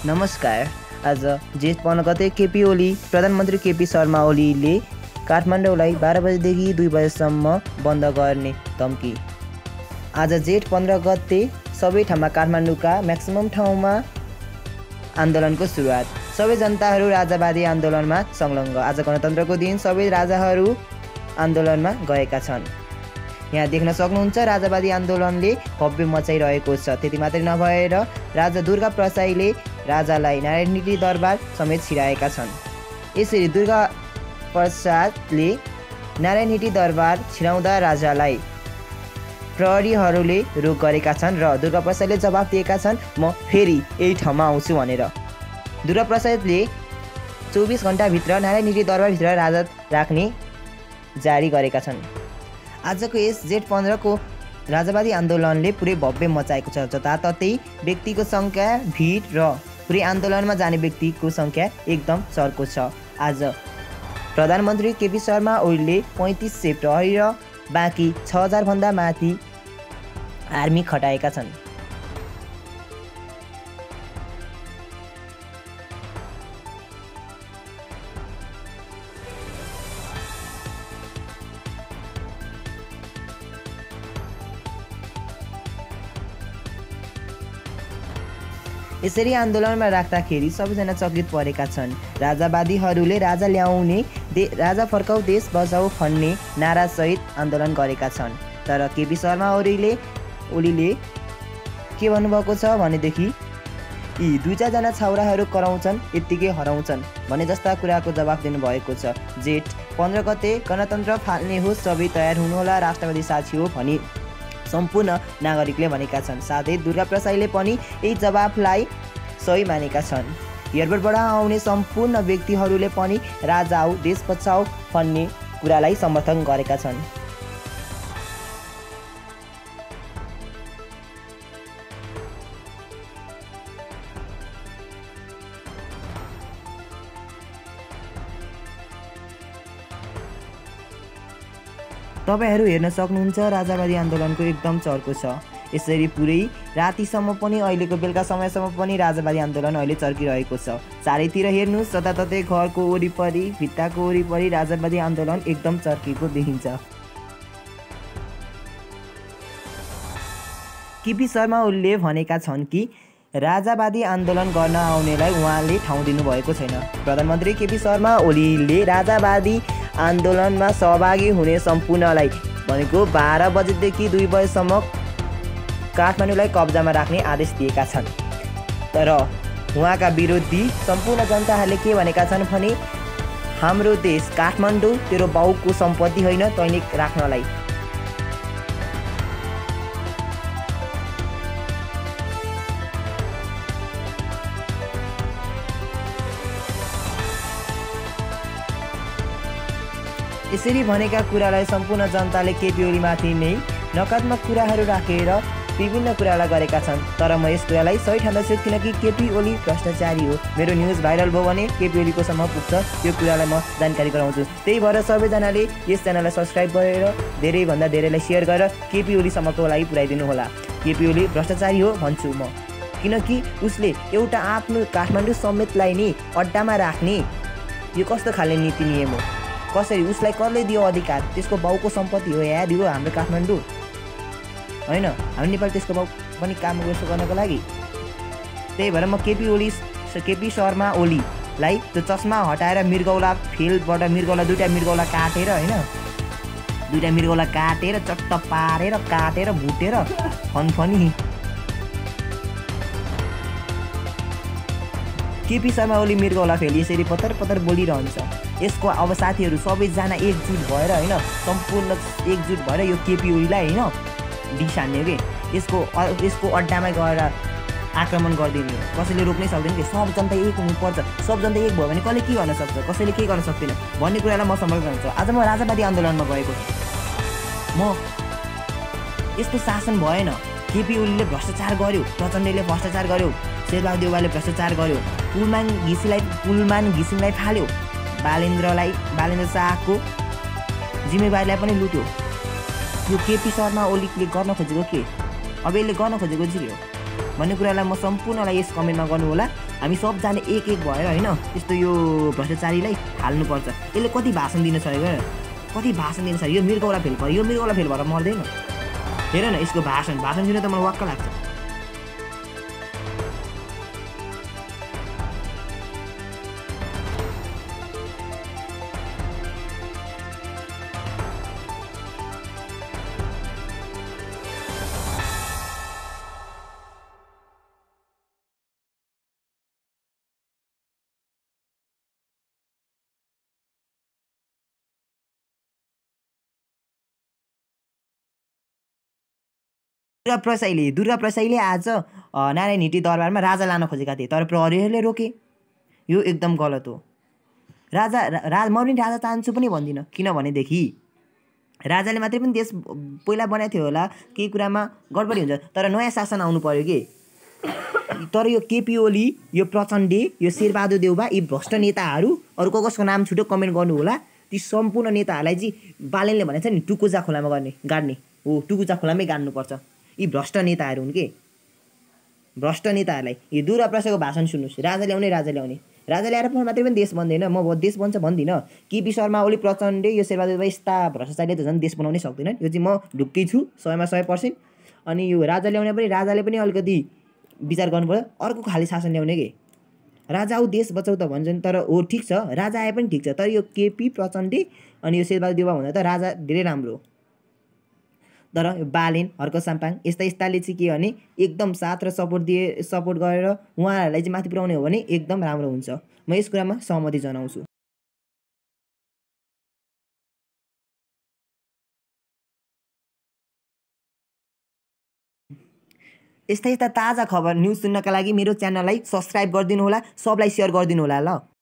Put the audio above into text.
नमस्कार। आज जेठ 15 गते केपी ओली प्रधानमन्त्री केपी शर्मा ओलीले काठमाडौँलाई 12 बजेदेखि 2 बजेसम्म बन्द गर्ने धम्की। आज जेठ 15 गते सबै ठाउँमा काठमाडौँका म्याक्सिमम ठाउँमा आन्दोलनको सुरुवात। सबै जनताहरू राजावादी आन्दोलनमा संलग्न। आज गणतन्त्रको दिन सबै राजाहरू आन्दोलनमा गएका छन्। यहाँ देख्न सक्नुहुन्छ राजावादी आन्दोलनले भव्य मचाइरहेको छ। त्यति मात्रै नभएर राजा दुर्गा प्रसाईले राजालाई नारायण हिटी दरबार समेत छिराएका छन्। यसरी दुर्गा प्रसादले नारायण हिटी दरबार छिराउँदा राजालाई प्रहरीहरूले रोक गरेका छन् र दुर्गा प्रसादले जवाफ दिएका छन्, म फेरि यही ठाउँमा आउँछु भनेर। दुर्गा प्रसादले 24 घण्टाभित्र नारायण हिटी दरबारभित्र राजा राख्ने जारी गरेका छन्। आजको यस जेठ 15 को राजावादी आन्दोलनले पुरै भव्य मचाएको छ। जताततै व्यक्तिको सङ्ख्या, भिड र पुरै आन्दोलनमा जाने व्यक्तिको सङ्ख्या एकदम चर्को छ। आज प्रधानमन्त्री केपी शर्मा ओलीले 3500 प्रहरी र बाँकी 6000 भन्दा माथि आर्मी खटाएका छन्। यसरी आन्दोलनमा राख्दाखेरि सबैजना चकित परेका छन्। राजावादीहरूले राजा ल्याउने, राजा फर्काऊ देश बचाऊ भन्ने नारासहित आन्दोलन गरेका छन्। तर केपी शर्मा ओलीले के भन्नुभएको छ भनेदेखि यी 2-4 छाउराहरू कराउँछन् यत्तिकै हराउँछन् भने जस्ता कुराको जवाफ दिनुभएको छ। जेठ 15 गते गणतन्त्र फाल्ने हो, सबै तयार हुनुहोला, राष्ट्रवादी साक्षी हो भनी सम्पूर्ण नागरिकले भनेका छन्। साथै दुर्गा प्रसाईले पनि यही जवाफलाई सही मानेका छन्। एयरपोर्टबाट आउने सम्पूर्ण व्यक्तिहरूले पनि राजा आऊ देश बचाऊ भन्ने कुरालाई समर्थन गरेका छन्। तपाईहरू हेर्न सक्नुहुन्छ राजावादी आन्दोलनको एकदम चर्को छ। यसरी पुरै रातिसम्म पनि, अहिलेको बेलुका समयसम्म पनि राजावादी आन्दोलन अहिले चर्किरहेको छ। चारैतिर हेर्नुहोस्, जताततै घरको वरिपरि, भित्ताको वरिपरि राजावादी आन्दोलन एकदम चर्किएको देखिन्छ। केपी शर्मा ओलीले भनेका छन् कि राजावादी आन्दोलन गर्न आउनेलाई उहाँले ठाउँ दिनुभएको छैन। प्रधानमन्त्री केपी शर्मा ओलीले राजावादी आन्दोलनमा सहभागी हुने सम्पूर्णलाई भनेको 12 बजेदेखि 2 बजेसम्म काठमाडौँलाई कब्जामा राख्ने आदेश दिएका छन्। तर उहाँका विरोधी सम्पूर्ण जनताहरूले के भनेका छन् भने हाम्रो देश काठमाडौँ तेरो बाउको सम्पत्ति होइन तैँले राख्नलाई। यसरी भनेका कुरालाई सम्पूर्ण जनताले केपी ओलीमाथि नै नकारात्मक कुराहरू राखेर विभिन्न कुरालाई गरेका छन्। तर म यस कुरालाई सही ठान्दैछु, किनकि केपी ओली भ्रष्टाचारी हो। मेरो न्युज भाइरल भयो भने केपी ओलीको सम्म पुग्छ, यो कुरालाई म जानकारी गराउँछु। त्यही भएर सबैजनाले यस च्यानललाई सब्सक्राइब गरेर धेरैभन्दा धेरैलाई सेयर गरेर केपी ओलीसम्मको लागि पुर्याइदिनु होला। केपी ओली भ्रष्टाचारी हो भन्छु म, किनकि उसले एउटा आफ्नो काठमाडौँ समेतलाई नि अड्डामा राख्ने यो कस्तो खाले नीति नियम हो? कसरी उसलाई कसले दियो अधिकार? त्यसको बाउको सम्पत्ति हो यार यो हाम्रो काठमाडौँ होइन। हामी नेपाल त्यसको बाउ पनि काम गर्नको लागि। त्यही भएर म केपी शर्मा ओलीलाई त्यो चस्मा हटाएर मृगौला फिल्डबाट दुईवटा मृगौला काटेर होइन, दुईवटा मृगौला काटेर चट्ट पारेर काटेर भुटेर फनफनी केपी शर्मा ओली मृगौला फेल यसरी पत्तर पत्तर बोलिरहन्छ। यसको अब साथीहरू सबैजना एकजुट भएर होइन, सम्पूर्ण एकजुट भएर यो केपी ओलीलाई होइन डिसान्ने के यसको अड्डामा गएर आक्रमण गरिदिने हो। कसैले रोक्नै सक्दैन कि सब जनता एक हुनुपर्छ। सब जनता एक भयो भने कसले के गर्न सक्छ, कसैले के गर्न सक्दैन भन्ने कुरालाई म समर्थन गर्छु। आज म राजावादी आन्दोलनमा गएको म यस्तो शासन भएन। केपी ओलीले भ्रष्टाचार गर्यो, प्रचण्डले भ्रष्टाचार गर्यो, शेरबहादुर देउवाले भ्रष्टाचार गर्यो, पुलमान घिसिङलाई फाल्यो, बालेन्द्र शाहको जिम्मेवारीलाई पनि लुट्यो। यो केपी शर्मा ओलीले गर्न खोजेको के? अब यसले गर्न खोजेको चाहिँ के हो? भन्ने कुरालाई म सम्पूर्णलाई यस कमेन्टमा गर्नु होला। हामी सबजना एक एक भएर होइन यस्तो यो भ्रष्टाचारीलाई हाल्नुपर्छ। यसले कति भाषण दिन सकेको, कति भाषण दिन सकेको। यो मृगौला फेल भयो, यो मृगौला फेल भएर मर्दैन। हेर न यसको भाषण सुनेर त मलाई वाक्क लाग्छ। दुर्गा प्रसाईले आज नारायण हिटी दरबारमा राजा लान खोजेका थिए, तर प्रहरीहरूले रोके। यो एकदम गलत हो। म पनि राजा चाहन्छु पनि भन्दिनँ, किनभनेदेखि राजाले मात्रै पनि देश पहिला बनाएको थियो होला, केही कुरामा गडबडी हुन्छ, तर नयाँ शासन आउनु पर्यो कि। तर यो केपी ओली, यो प्रचण्डे, यो शेरबहादुर देउबा, यी भ्रष्ट नेताहरू, अरू कसको नाम छुट्यो कमेन्ट गर्नु होला। ती सम्पूर्ण नेताहरूलाई चाहिँ बालेनले भनेको छ नि टुकुचा खोलामा गाड्ने हो, टुकुचा खोलामै गाड्नुपर्छ। यी भ्रष्ट नेताहरू हुन् के, भ्रष्ट नेताहरूलाई। यो दुर्गा प्रसाईको भाषण सुन्नुहोस्, राजा ल्याउने राजा ल्याएर मात्रै पनि देश बन्दैन। म देश बन्छ भन्दिनँ। केपी शर्मा ओली, प्रचण्डे, यो शेरबहादुर देउबा यस्ता भ्रष्टाचारीले त झन् देश बनाउनै सक्दैनन्। यो चाहिँ म ढुक्कै छु 100मा 100%। अनि यो राजा ल्याउने पनि राजाले पनि अलिकति विचार गर्नुपर्छ, अर्को खाली शासन ल्याउने के। राजा आऊ देश बचाउ त भन्छन्, तर हो ठिक छ, राजा आए पनि ठिक छ, तर यो केपी, प्रचण्डे अनि यो शेरबहादुर देउबा भन्दा त राजा धेरै राम्रो हो। तर यो बालेन, हर्क साम्पाङ यस्ताले चाहिँ के भने एकदम साथ र सपोर्ट गरेर उहाँहरूलाई चाहिँ माथि पुर्याउने हो भने एकदम राम्रो हुन्छ। म यस कुरामा सहमति जनाउँछु। यस्ता ताजा खबर न्युज सुन्नका लागि मेरो च्यानललाई सब्सक्राइब गरिदिनु होला, सबलाई सेयर गरिदिनु होला ल।